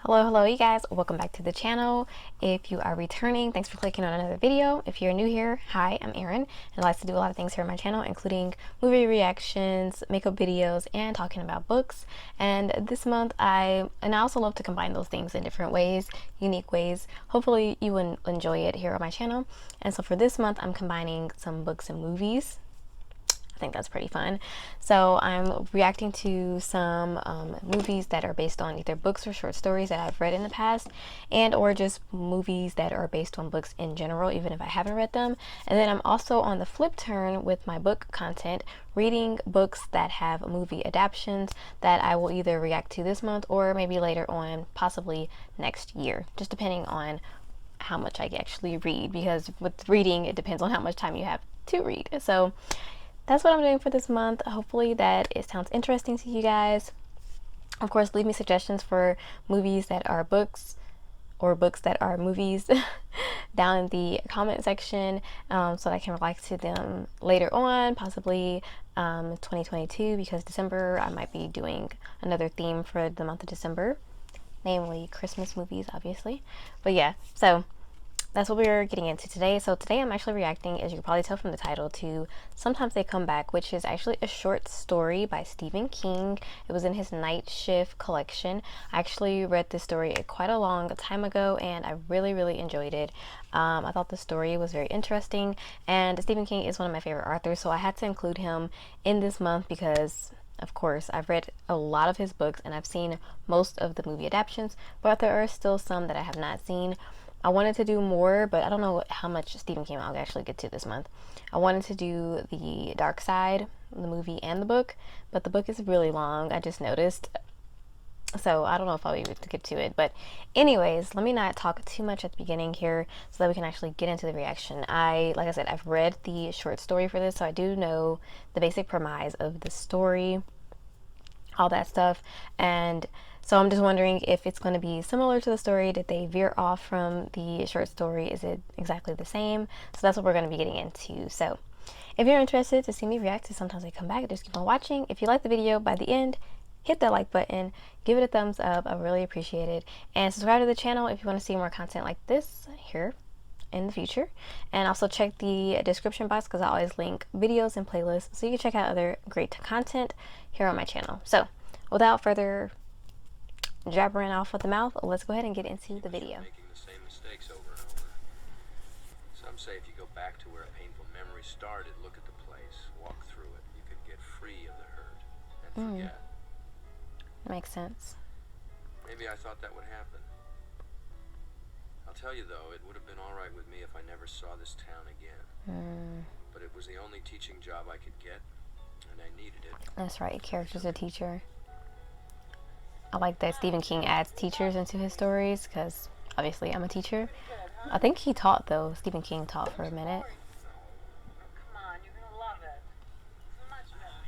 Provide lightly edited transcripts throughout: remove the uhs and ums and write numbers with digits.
Hello, you guys. Welcome back to the channel. If you are returning, thanks for clicking on another video. If you're new here, hi, I'm Erin, and I like to do a lot of things here on my channel, including movie reactions, makeup videos, and talking about books. And this month, I also love to combine those things in different ways, unique ways. Hopefully, you will enjoy it here on my channel. And so for this month, I'm combining some books and movies. I think that's pretty fun. So I'm reacting to some movies that are based on either books or short stories that I've read in the past, and or just movies that are based on books in general, even if I haven't read them. And then I'm also on the flip turn with my book content, reading books that have movie adaptations that I will either react to this month or maybe later on, possibly next year, just depending on how much I actually read, because with reading, it depends on how much time you have to read. So that's what I'm doing for this month. Hopefully that it sounds interesting to you guys. Of course, leave me suggestions for movies that are books or books that are movies down in the comment section, so that I can react to them later on, possibly 2022, because December I might be doing another theme for the month of December, namely Christmas movies, obviously. But yeah, so that's what we're getting into today. So today I'm actually reacting, as you can probably tell from the title, to Sometimes They Come Back, which is actually a short story by Stephen King. It was in his Night Shift collection. I actually read this story quite a long time ago, and I really enjoyed it. I thought the story was very interesting, and Stephen King is one of my favorite authors, so I had to include him in this month because, of course, I've read a lot of his books and I've seen most of the movie adaptations, but there are still some that I have not seen. I wanted to do more, but I don't know how much Stephen King I'll actually get to this month. I wanted to do The Dark Side, the movie and the book, but the book is really long, I just noticed. So I don't know if I'll be able to get to it. But anyways, let me not talk too much at the beginning here so that we can actually get into the reaction. Like I said, I've read the short story for this, so I do know the basic premise of the story, all that stuff. And so I'm just wondering if it's going to be similar to the story. Did they veer off from the short story? Is it exactly the same? So that's what we're going to be getting into. So if you're interested to see me react to Sometimes They Come Back, just keep on watching. If you like the video, by the end, hit that like button, give it a thumbs up. I really appreciate it. And subscribe to the channel if you want to see more content like this here in the future. And also check the description box because I always link videos and playlists so you can check out other great content here on my channel. So without further jabbering off with the mouth, let's go ahead and get into the video. Making the same mistakes over and over. Some say if you go back to where a painful memory started, look at the place, walk through it, you could get free of the hurt and forget. Makes sense. Maybe I thought that would happen. I'll tell you though, it would have been alright with me if I never saw this town again. But it was the only teaching job I could get, and I needed it. That's right, character's a teacher. I like that Stephen King adds teachers into his stories because obviously I'm a teacher. I think he taught though. Stephen King taught for a minute. Come on, you're gonna love it. It's much better.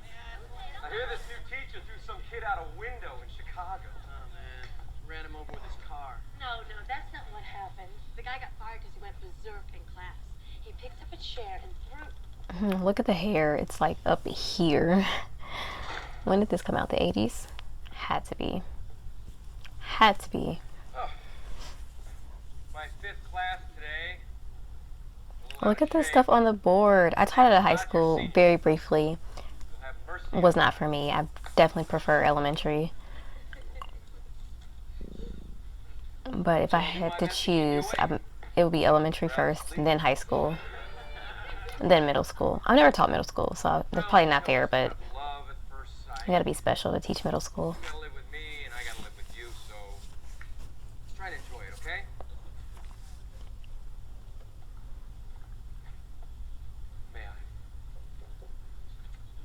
I hear this new teacher threw some kid out a window in Chicago. Oh man, ran him over with his car. No, that's not what happened. The guy got fired because he went berserk in class. He picked up a chair and threw. Look at the hair. It's like up here. When did this come out? The 80s? Had to be. Had to be. Oh. My fifth class today. Look at this stuff on the board. I taught at a high school very briefly. It was not for me. I definitely prefer elementary. But if I had to choose, it would be elementary first, and then high school, and then middle school. I've never taught middle school, so that's probably not fair, but you gotta be special to teach middle school. You gotta live with me, and I gotta live with you, so let's try to enjoy it, okay? May I?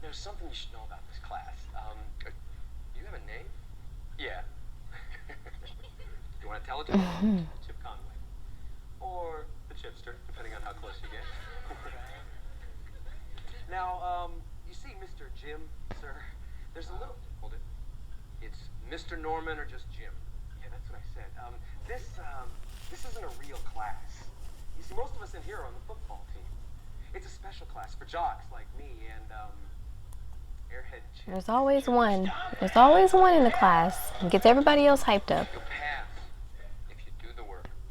There's something you should know about this class. You have a name? Yeah. You want to tell it to me? Chip Conway. Or the Chipster, depending on how close you get. Now, you see Mr. Jim, sir? There's a little... Hold it. It's Mr. Norman or just Jim? Yeah, that's what I said. This isn't a real class. You see, most of us in here are on the football team. It's a special class for jocks like me and, Airhead Chip. There's always one. There's always one in the class. It gets everybody else hyped up. You'll pass.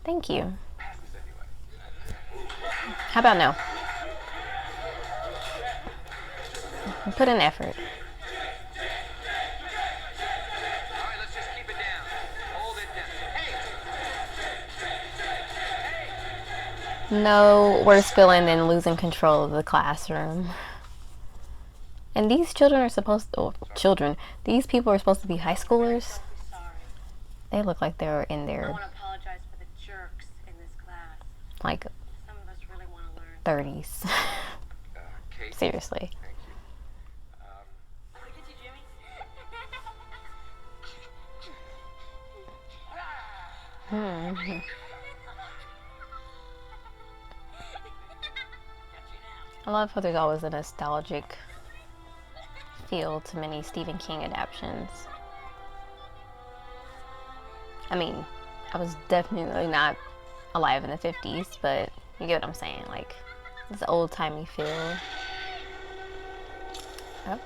Thank you. Pass this anyway. How about no? Put in effort. All right, let's just keep it down. Hold it down. Hey! No worse feeling than losing control of the classroom. And these children are supposed to, these people are supposed to be high schoolers. Sorry. They look like they're in I their, want to apologize for the jerks in this class. like, Some of us really want to learn. 30s. Kate. Seriously. Thank you. I'm gonna get you, Jimmy. I love how there's always a nostalgic feel to many Stephen King adaptations. I mean, I was definitely not alive in the 50s, but you get what I'm saying. Like, this old-timey feel. Oh.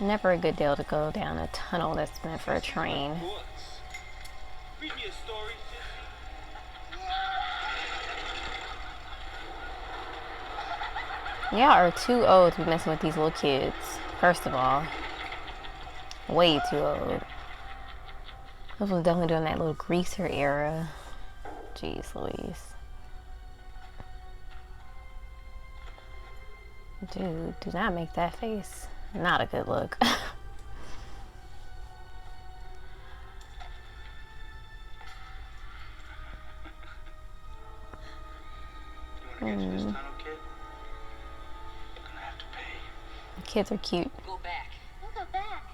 Never a good deal to go down a tunnel that's meant for a train. Read me a story, Y'all are too old to be messing with these little kids. First of all. Way too old. This was definitely during that little greaser era. Jeez Louise. Dude, do not make that face. Not a good look. You wanna get to this tunnel, kid? You're gonna have to pay. Kids are cute. Go back. We'll go back.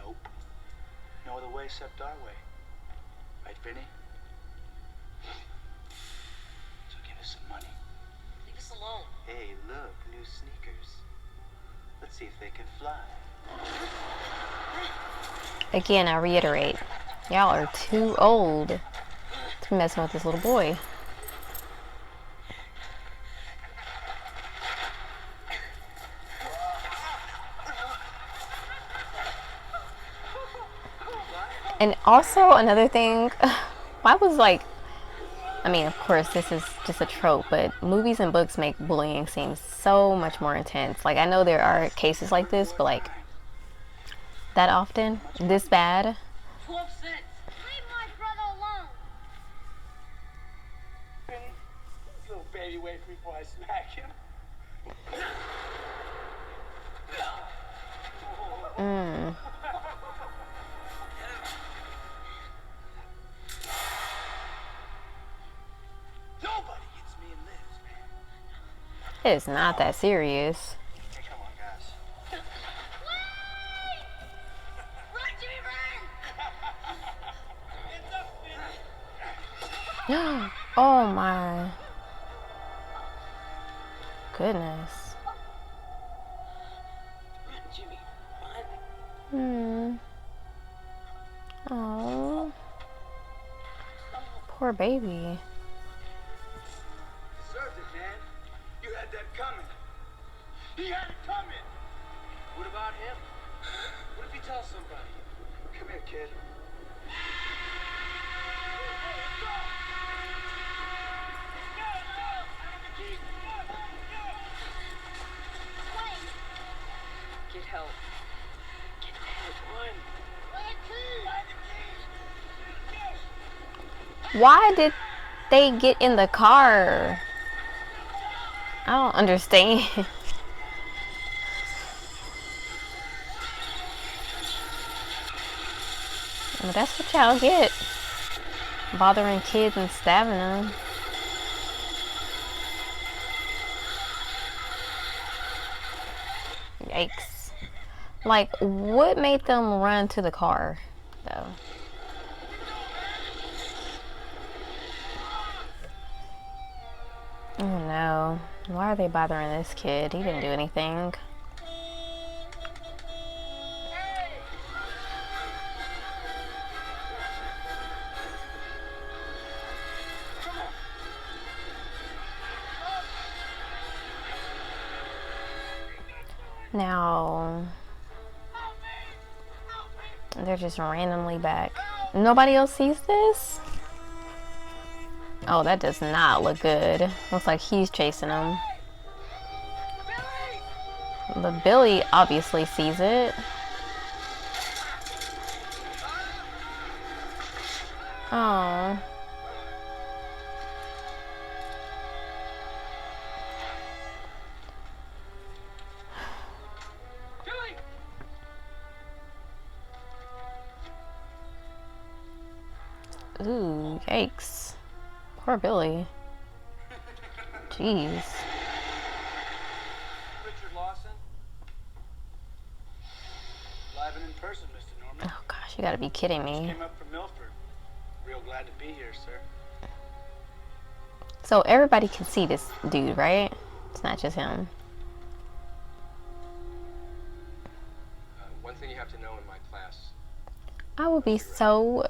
Nope. No other way except our way. Right, Vinny? So give us some money. Leave us alone. Hey, look, new sneakers. Let's see if they can fly. Again, I reiterate, y'all are too old to be messing with this little boy. And also another thing, why was like, I mean, of course, this is just a trope, but movies and books make bullying seem so much more intense. Like, I know there are cases like this, but like, that often, this bad. 12 cents. Leave my brother alone. Vinny, little baby, wait for me before I smack him. Nobody gets me and lives, man. It is not that serious. Hey, come on, guys. Run, Jimmy, run! Oh my goodness. Run, Jimmy, run. Oh, poor baby. Deserved it, man. You had that coming. He had it coming. What about him? What if he tells somebody? Come here, kid. Get help. Get help. Run. Why did they get in the car? I don't understand. Well, that's what y'all get. Bothering kids and stabbing them. Yikes. Like, what made them run to the car, though? Oh no. Why are they bothering this kid? He didn't do anything. Now, they're just randomly back. Nobody else sees this? Oh, that does not look good. Looks like he's chasing him. But Billy obviously sees it. Oh. Ooh, yikes. Poor Billy. Jeez. Richard Lawson. Live and in person, Mr. Norman. Oh gosh, you gotta be kidding Just me. came up from Milford. Real glad to be here, sir. So everybody can see this dude, right? It's not just him. One thing you have to know in my class, I would be so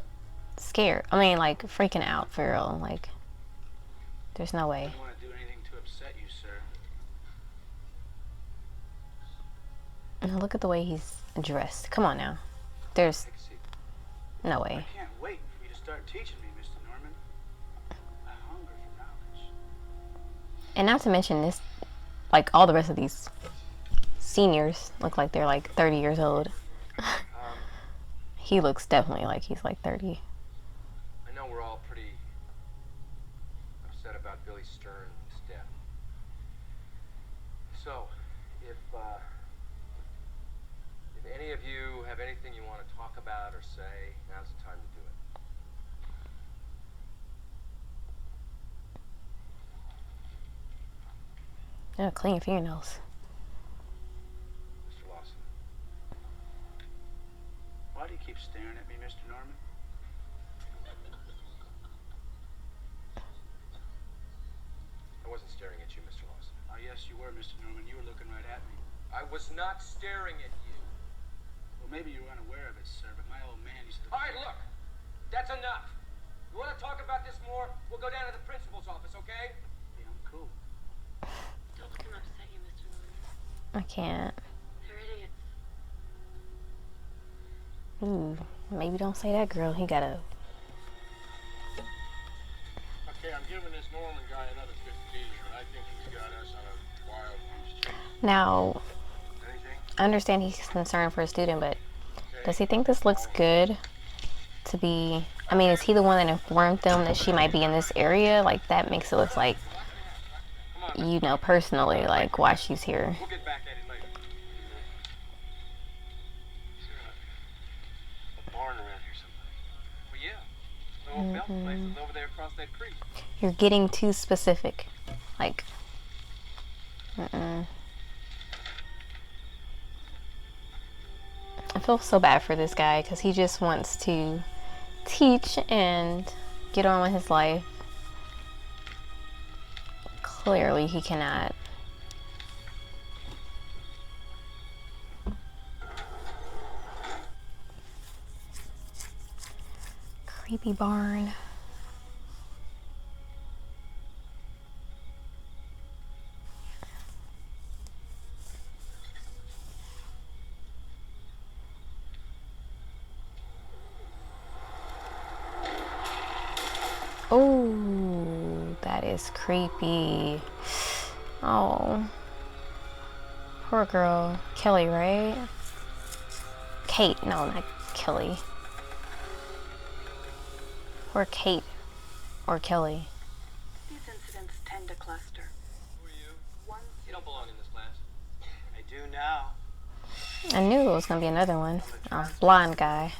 scared. I mean, like, freaking out for real. Like, there's no I way. don't want to do anything to upset you, sir. And look at the way he's dressed. Come on now. There's take a seat. no I way. can't wait for you to start teaching me, Mr. Norman. I hunger for knowledge. And not to mention this, like, all the rest of these seniors look like they're like 30 years old. He looks definitely like he's like 30. I know we're all pretty upset about Billy Stern's death. So, if any of you have anything you want to talk about or say, now's the time to do it. Yeah, clean your fingernails. Mr. Lawson. Why do you keep staring at me, Mr. Norman? I wasn't staring at you, Mr. Lawson. Oh, yes, you were, Mr. Norman. You were looking right at me. I was not staring at you. Well, maybe you were unaware of it, sir, but my old man used to... All right, look. That's enough. You want to talk about this more? We'll go down to the principal's office, okay? Yeah, I'm cool. Don't let them upset you, Mr. Norman. I can't. They're idiots. Ooh, maybe don't say that, girl. He got a... Okay, I'm giving this Norman guy another 15, but I think he's got us on a wild goose chase. Now, Anything? I understand he's concerned for a student, but does he think this looks good to be... I mean, is he the one that informed them that she might be in this area? Like, that makes it look like, you know, personally, like, why she's here. We'll get back at it later. Is there a barn around here somewhere? Well, yeah. The old Belt place is over there across that creek. You're getting too specific. Like, I feel so bad for this guy because he just wants to teach and get on with his life. Clearly, he cannot. Creepy barn. Oh, that is creepy. Oh, poor girl. Kelly, right? Kate. No, not Kelly. Or Kate. Or Kelly. These incidents tend to cluster. Who are you? One You don't belong in this class. I do now. I knew it was gonna be another one. A blonde guy.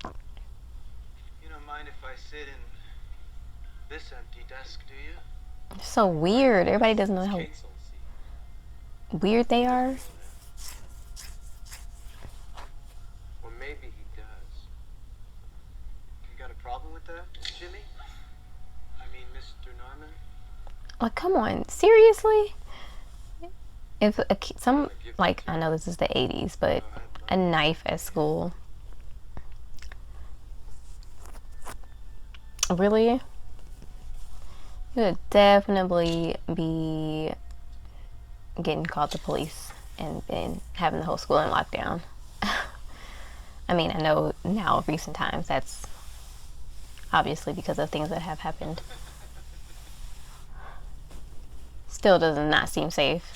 You don't mind if I sit in this empty desk, do you? So weird. Everybody doesn't know how Kate's old seat. weird they are. Or maybe he does. You got a problem with that, Jimmy? I mean, Mr. Norman? Like, come on, seriously? If some, like, I know this is the 80s, but a knife at school. Really? You would definitely be getting called the police and having the whole school in lockdown. I mean, I know now of recent times that's obviously because of things that have happened. Still does not seem safe.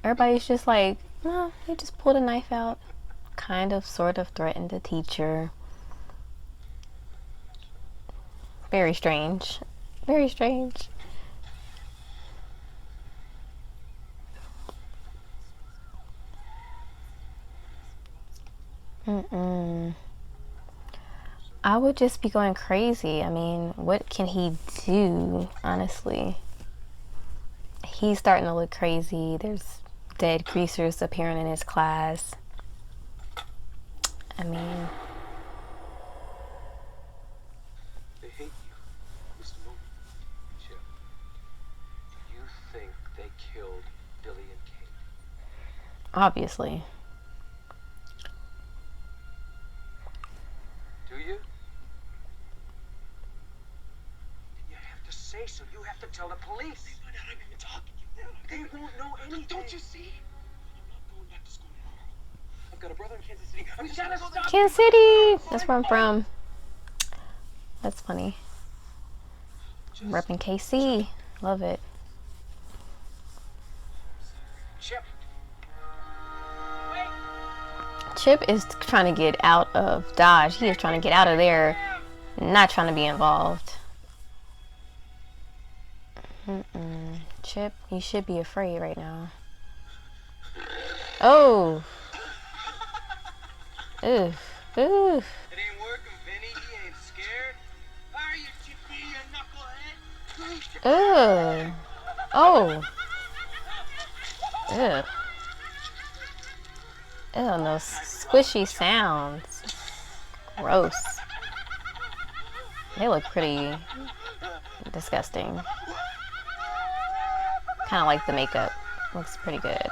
Everybody's just like, no, he just pulled a knife out. Kind of, sort of threatened the teacher. Very strange. Very strange. I would just be going crazy. I mean, what can he do, honestly? He's starting to look crazy. There's dead greasers appearing in his class. I mean... They hate you, Mr. Moon. Chip, do you think they killed Billy and Kate? Obviously. Do you? You have to say so. You have to tell the police. They find out I'm even talking to you. They won't know anything. Don't you see? I'm not going back to school tomorrow. I've got a brother in Kansas City. We gotta stop. Kansas City! That's where I'm from. That's funny. I'm repping KC. Love it. Chip. Chip is trying to get out of Dodge. He is trying to get out of there. Not trying to be involved. Chip, you should be afraid right now. Oh. Oof. Oof. It ain't working, Vinny. He ain't scared. Are you, Chippy, you knucklehead? Ugh. Oh. Ugh. Ew, no squishy sounds. Gross. They look pretty disgusting. Kind of like the makeup. Looks pretty good.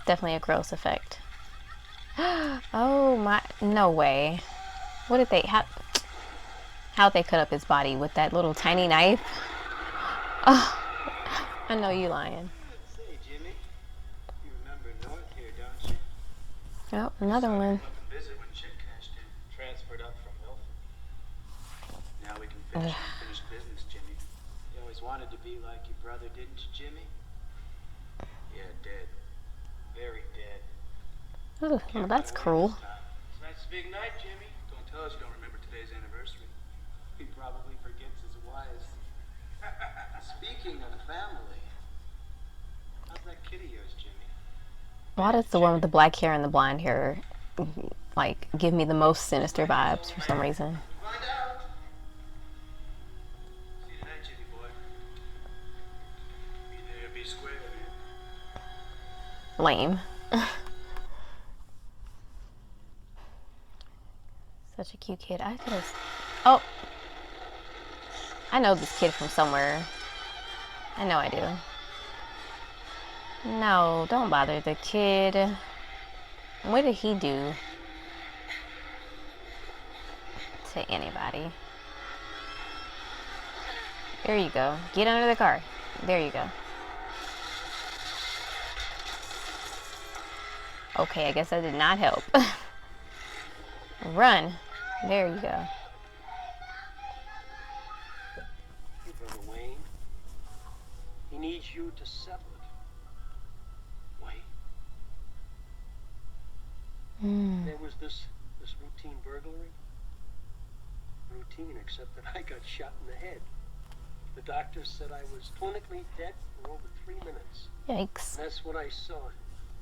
Definitely a gross effect. Oh my, no way. What did they, how'd they cut up his body with that little tiny knife? Oh, I know you lying. Say, Jimmy, you remember North here, don't you? Oh, another one. Visit when Chip cashed in. Transferred up from Milford. Now we can finish unfinished business, Jimmy. You always wanted to be like your brother, didn't you, Jimmy? Yeah, dead. Very dead. Ooh, well, that's cruel. Tonight's a big night, Jimmy. Don't tell us you don't remember today's anniversary. He probably forgets his wives. Speaking of family, how's that kid of yours, Jimmy? Why does the one with the black hair and the blonde hair like give me the most sinister vibes for some reason? Find out. See you tonight, Jimmy boy. Be there, be square, man. Lame. Such a cute kid. I could have... Oh! I know this kid from somewhere. I know I do. No, don't bother the kid. What did he do to anybody? There you go. Get under the car. There you go. Okay, I guess that did not help. Run. There you go. Hey, Brother Wayne. He needs you to settle it. Wayne. There was this routine burglary. Routine, except that I got shot in the head. The doctor said I was clinically dead for over 3 minutes. Yikes. And that's what I saw in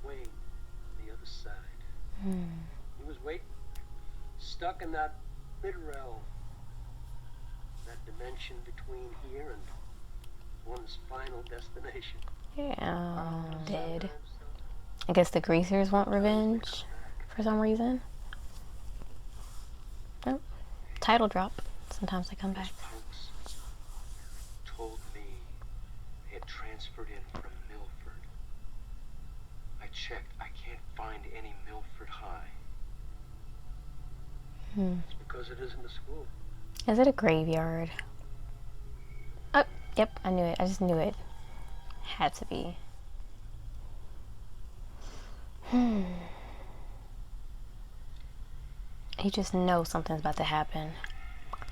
Wayne on the other side. He was waiting, stuck in that mid-realm, that dimension between here and one's final destination. Yeah, dead. I guess the greasers want revenge for some reason. Oh, title drop. Sometimes they come back. Punks told me they had transferred in from Milford. I checked. I can't find any Milford High. It's because it isn't a school. Is it a graveyard? Yep, I knew it. I just knew it. Had to be. You just know something's about to happen.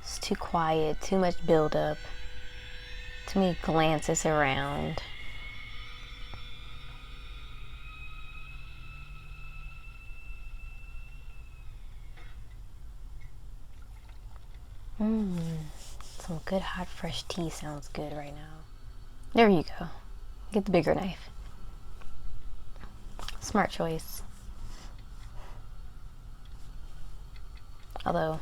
It's too quiet, too much buildup, too many glances around. Some good hot fresh tea sounds good right now. There you go. Get the bigger knife. Smart choice. Although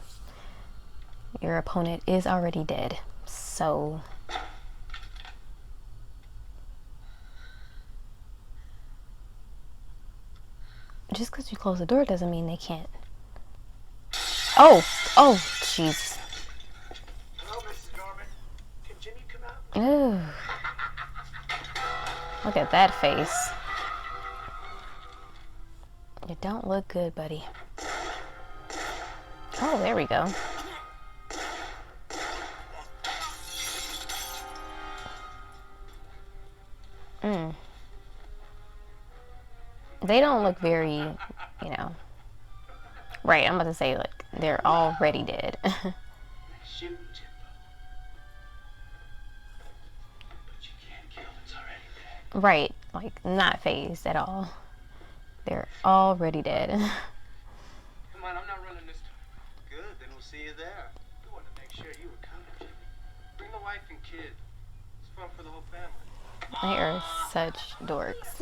your opponent is already dead, so just because you close the door doesn't mean they can't. Oh, jeez. Hello, Mrs. Norman. Can Jimmy come out? Ooh. Look at that face. You don't look good, buddy. Oh, there we go. They don't look very, you know. Right, I'm about to say, like, they're already dead. Shooting, Jimbo. But you can't kill it's already dead. Right, like, not phased at all. They're already dead. Come on, I'm not running this time. Good, then we'll see you there. We wanted to make sure you were coming, Jimmy. Bring the wife and kid. It's fun for the whole family. They are such dorks.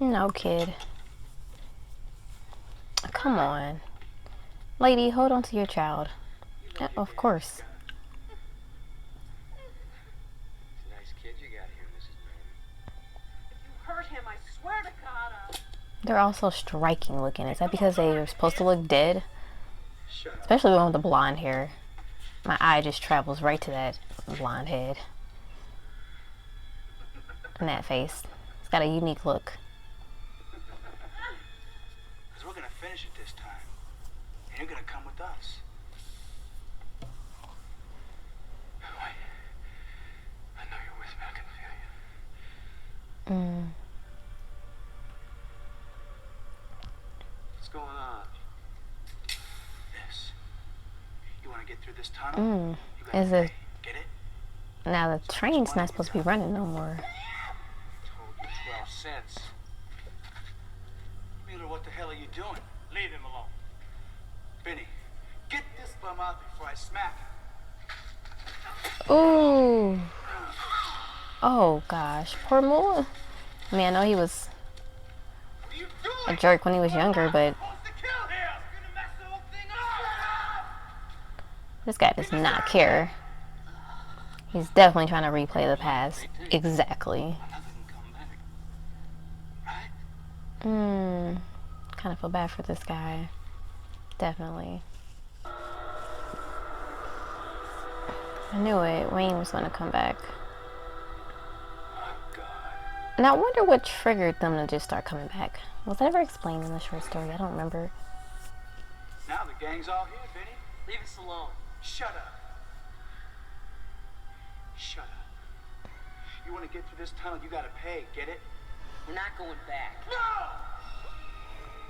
No, kid. Come on. Lady, hold on to your child. Yeah, of course. It's a nice kid you got here, Mrs. Norman. If you hurt him, I swear to God, They're all so striking looking. Is that because they are supposed to look dead? Shut up. Especially the one with the blonde hair. My eye just travels right to that blonde head. And that face. It's got a unique look. Because we're going to finish it this time. And you're going to come with us. Wait. I know you're with me. I can feel you. What's going on? This. You want to get through this tunnel? You gotta Is it? pay. Get it? Now the train's not supposed to be running no more. Told you 12 cents. Miller, what the hell are you doing? Leave him alone. Benny, get this bum out before I smack him. Ooh. Oh gosh, poor Moore. I mean, I know he was What are you doing? a jerk when he was younger, but Supposed to kill him. You're gonna mess the whole thing up. this guy does not care. He's definitely trying to replay the past. Exactly. Nothing can come back. Right? Kind of feel bad for this guy. Definitely. I knew it. Wayne was going to come back. And I wonder what triggered them to just start coming back. Was that ever explained in the short story? I don't remember. Now the gang's all here, Benny. Leave us alone. Shut up. Shut up. You want to get through this tunnel, you gotta pay. Get it? We're not going back. No!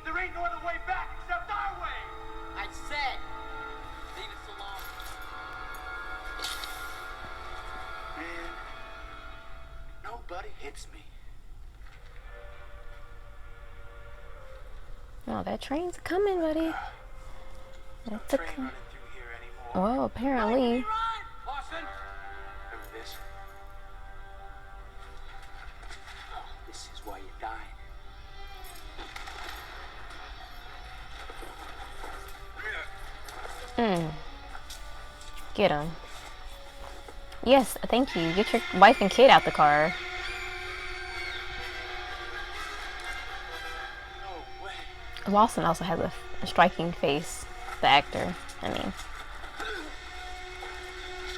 There ain't no other way back except our way! I said, leave us alone. Man, nobody hits me. Oh, that train's coming, buddy. No That's a train com- running through here anymore. Well, apparently. Lawson! Remember this? This is why you died. Get him. Yes, thank you. Get your wife and kid out the car. No way. Lawson also has a striking face. The actor, I mean. It's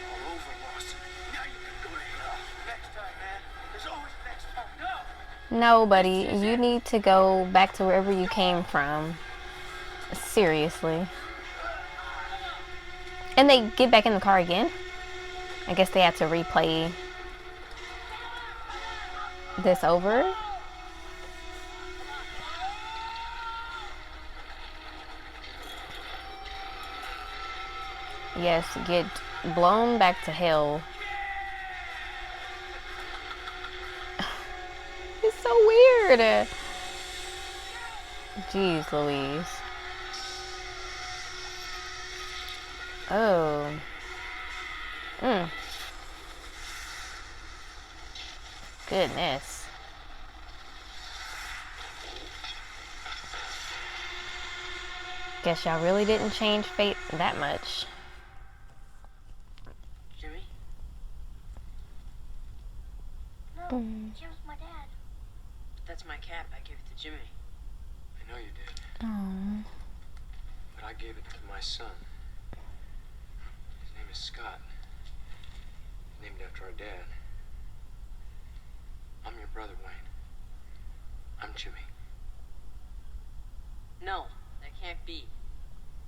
all over, Lawson. Now you can go to hell. Next time, man. There's always next time. No! No, buddy. You need to go back to wherever you came from. Seriously. And they get back in the car again? I guess they had to replay this over? Yes, get blown back to hell. It's so weird. Jeez Louise. Oh. Goodness. Guess y'all really didn't change fate that much. Jimmy? No, Jim's my dad. That's my cap. I gave it to Jimmy. I know you did, Oh. but I gave it to my son. His name is Scott. Named after our dad. I'm your brother, Wayne. I'm Jimmy. No, that can't be.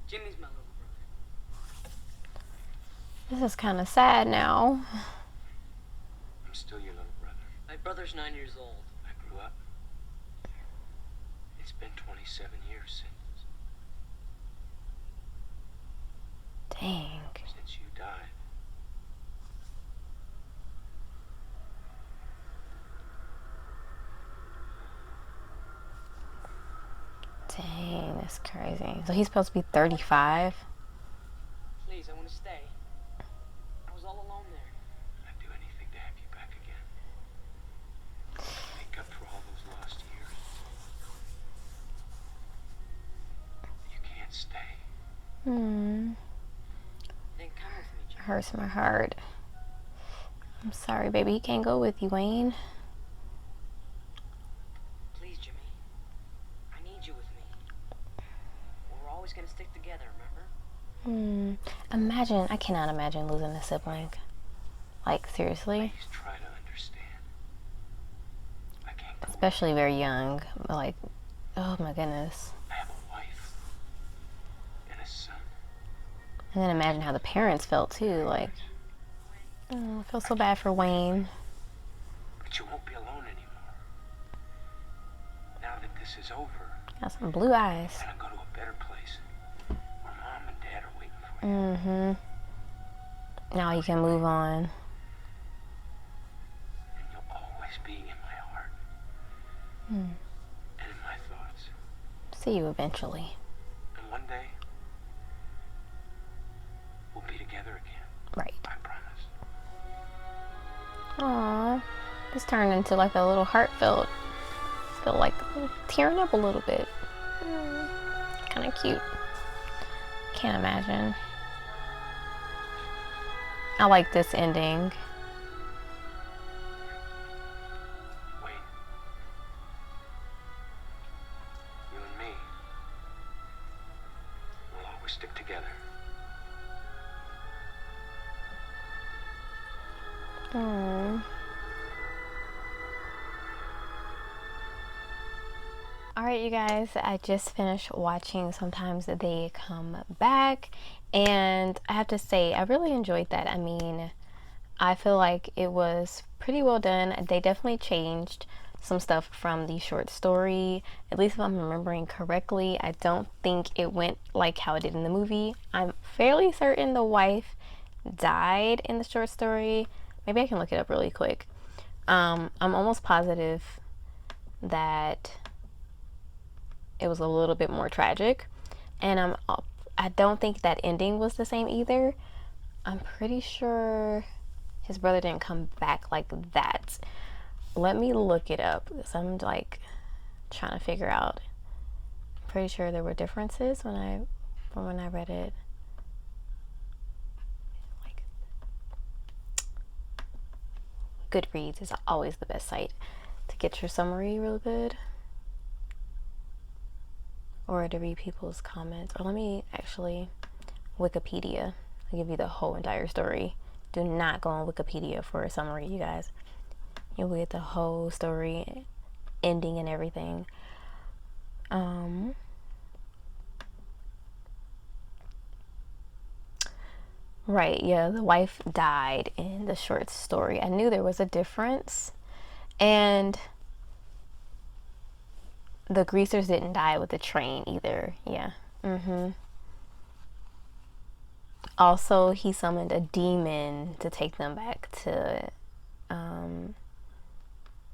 Jimmy's my little brother. This is kind of sad now. I'm still your little brother. My brother's 9 years old. I grew up. It's been 27 years Dang. since you died. Dang, that's crazy. So he's supposed to be 35? Please, I want to stay. I was all alone there. I'd do anything to have you back again. Make up for all those lost years. You can't stay. Hmm. Then come with me, Jimmy. Hurts my heart. I'm sorry, baby. He can't go with you, Wayne. Please, Jimmy. I need you with me. We're always gonna stick together, remember? Imagine, I cannot imagine losing a sibling. Like, seriously? Please try to understand. I can't go. Especially very young. Like, oh my goodness. I have a wife and a son. And then imagine how the parents felt too. Like, oh, I feel so bad for Wayne. But you won't be alone anymore. Now that this is over, Got some blue eyes. you're gonna go to a better place where mom and dad are waiting for you. Now you can move on. And you'll always be in my heart. And in my thoughts. See you eventually. And one day, we'll be together again. Right. I promise. Aww. This turned into like a little heartfelt. Feel like tearing up a little bit. Kind of cute. Can't imagine. I like this ending. Wait. You and me. We'll always stick together. Aww. Alright, you guys, I just finished watching Sometimes They Come Back, and I have to say, I really enjoyed that. I mean, I feel like it was pretty well done. They definitely changed some stuff from the short story, at least if I'm remembering correctly. I don't think it went like how it did in the movie. I'm fairly certain the wife died in the short story. Maybe I can look it up really quick. I'm almost positive that it was a little bit more tragic, and I don't think that ending was the same either. I'm pretty sure his brother didn't come back like that. Let me look it up because I'm like trying to figure out. I'm pretty sure there were differences from when I read it. Like, Goodreads is always the best site to get your summary real good, or to read people's comments. Or let me actually, Wikipedia. I'll give you the whole entire story. Do not go on Wikipedia for a summary, you guys. You'll get the whole story, ending and everything. Right, yeah, the wife died in the short story. I knew there was a difference, And the greasers didn't die with the train either. Yeah. Also, he summoned a demon to take them back to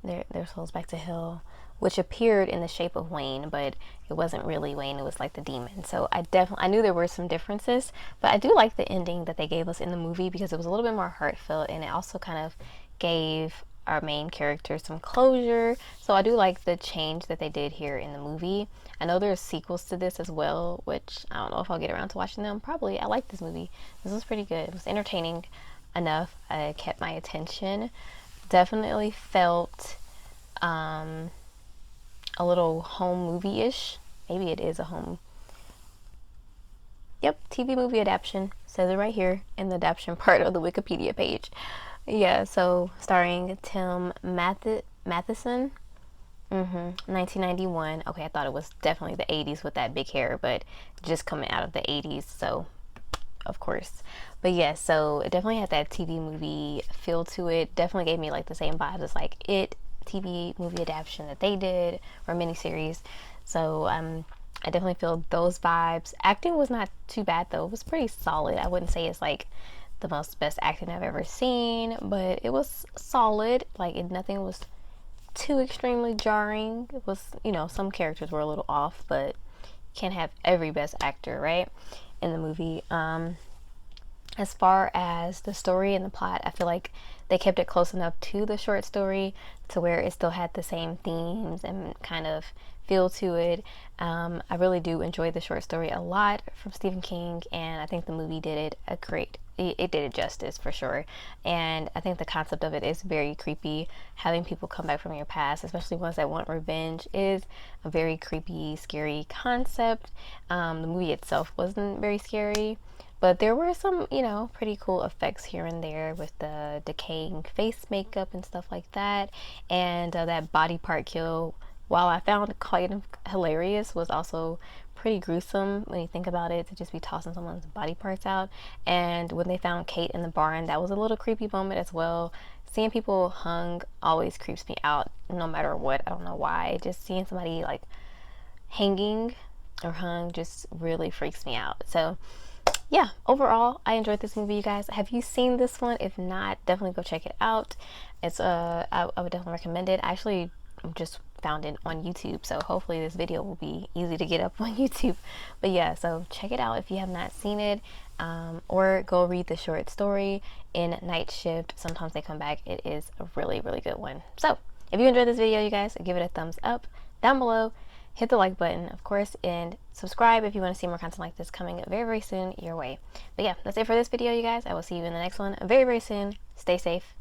their souls back to hell, which appeared in the shape of Wayne, but it wasn't really Wayne. It was like the demon. So I knew there were some differences, but I do like the ending that they gave us in the movie because it was a little bit more heartfelt, and it also kind of gave our main character some closure. So I do like the change that they did here in the movie. I know there's sequels to this as well, which I don't know if I'll get around to watching them. Probably. I like this movie. This was pretty good. It was entertaining enough. I kept my attention. Definitely felt a little home movie-ish. Maybe it is a home. Yep, TV movie adaptation. Says it right here in the adaptation part of the Wikipedia page. Yeah, so starring Tim Matheson. 1991. Okay, I thought it was definitely the 80s with that big hair, but just coming out of the 80s, so of course. But yeah, so it definitely had that TV movie feel to it. Definitely gave me like the same vibes as like It TV movie adaptation that they did, or miniseries. So I definitely feel those vibes. Acting was not too bad though. It was pretty solid. I wouldn't say it's like the best acting I've ever seen, but it was solid. Like nothing was too extremely jarring. It was, you know, some characters were a little off, but you can't have every best actor, right, in the movie. As far as the story and the plot, I feel like they kept it close enough to the short story to where it still had the same themes and kind of feel to it. I really do enjoy the short story a lot from Stephen King, and I think the movie did it did it justice for sure. And I think the concept of it is very creepy. Having people come back from your past, especially ones that want revenge, is a very creepy, scary concept. The movie itself wasn't very scary, but there were some, you know, pretty cool effects here and there with the decaying face makeup and stuff like that. And that body part kill, while I found quite hilarious, was also pretty gruesome when you think about it, to just be tossing someone's body parts out. And when they found Kate in the barn, that was a little creepy moment as well. Seeing people hung always creeps me out no matter what. I don't know why. Just seeing somebody like hanging or hung just really freaks me out. So yeah, overall I enjoyed this movie, you guys. Have you seen this one? If not, definitely go check it out. It's I would definitely recommend it. I actually just found it on YouTube, so hopefully this video will be easy to get up on YouTube. But yeah, so check it out if you have not seen it, or go read the short story in Night Shift. Sometimes They Come Back. It is a really, really good one. So if you enjoyed this video, you guys, give it a thumbs up down below. Hit the like button, of course, and subscribe if you want to see more content like this coming very, very soon your way. But yeah, that's it for this video, you guys. I will see you in the next one very, very soon. Stay safe.